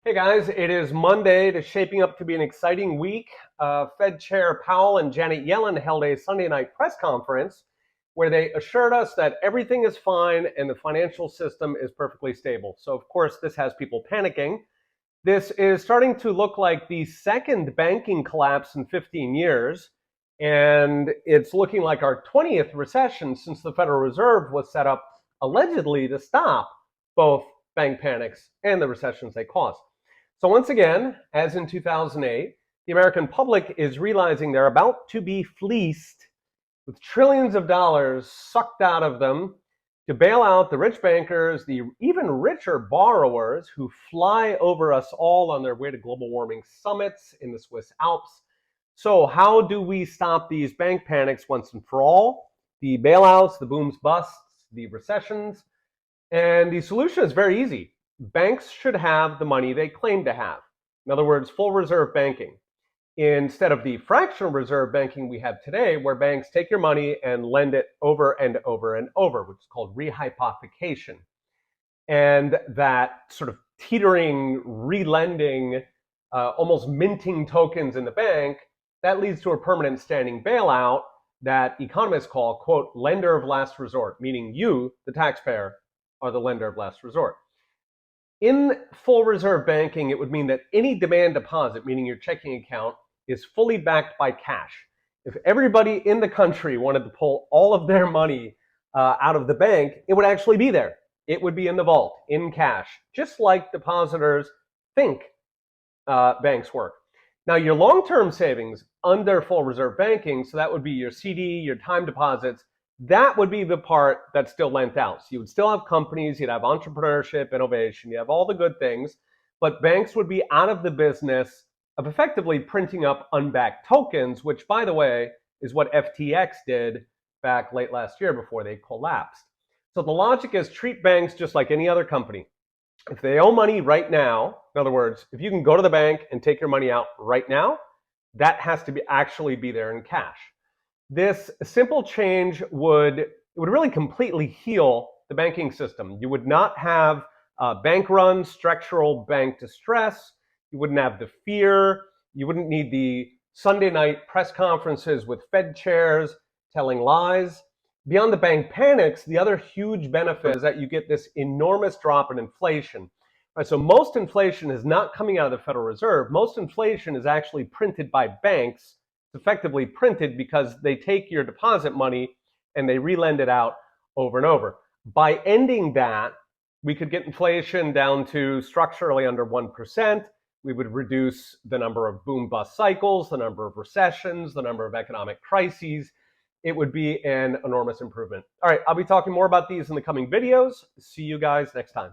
Hey guys, it is Monday. It is shaping up to be an exciting week. Fed Chair Powell and Janet Yellen held a Sunday night press conference where they assured us that everything is fine and the financial system is perfectly stable. So, of course, this has people panicking. This is starting to look like the second banking collapse in 15 years, and it's looking like our 20th recession since the Federal Reserve was set up allegedly to stop both bank panics and the recessions they caused. So once again, as in 2008, the American public is realizing they're about to be fleeced with trillions of dollars sucked out of them to bail out the rich bankers, the even richer borrowers who fly over us all on their way to global warming summits in the Swiss Alps. So how do we stop these bank panics once and for all? The bailouts, the booms, busts, the recessions. And the solution is very easy. Banks should have the money they claim to have. In other words, full reserve banking. Instead of the fractional reserve banking we have today, where banks take your money and lend it over and over and over, which is called rehypothecation. And that sort of teetering, relending, almost minting tokens in the bank, that leads to a permanent standing bailout that economists call, quote, lender of last resort, meaning you, the taxpayer, are the lender of last resort. In full reserve banking, it would mean that any demand deposit, meaning your checking account, is fully backed by cash. If everybody in the country wanted to pull all of their money out of the bank, it would actually be there. It would be in the vault, in cash, just like depositors think banks work. Now, your long-term savings under full reserve banking, so that would be your CD, your time deposits, that would be the part that's still lent out. So you would still have companies, you'd have entrepreneurship, innovation, you have all the good things, but banks would be out of the business of effectively printing up unbacked tokens, which, by the way, is what FTX did back late last year before they collapsed. So the logic is treat banks just like any other company. If they owe money right now, in other words, if you can go to the bank and take your money out right now, that has to actually be there in cash. This simple change would really completely heal the banking system. You would not have bank runs, structural bank distress. You wouldn't have the fear. You wouldn't need the Sunday night press conferences with Fed chairs telling lies. Beyond the bank panics, the other huge benefit is that you get this enormous drop in inflation. Right, so most inflation is not coming out of the Federal Reserve. Most inflation is actually printed by banks. It's effectively printed because they take your deposit money and they relend it out over and over. By ending that, we could get inflation down to structurally under 1%. We would reduce the number of boom-bust cycles, the number of recessions, the number of economic crises. It would be an enormous improvement. All right, I'll be talking more about these in the coming videos. See you guys next time.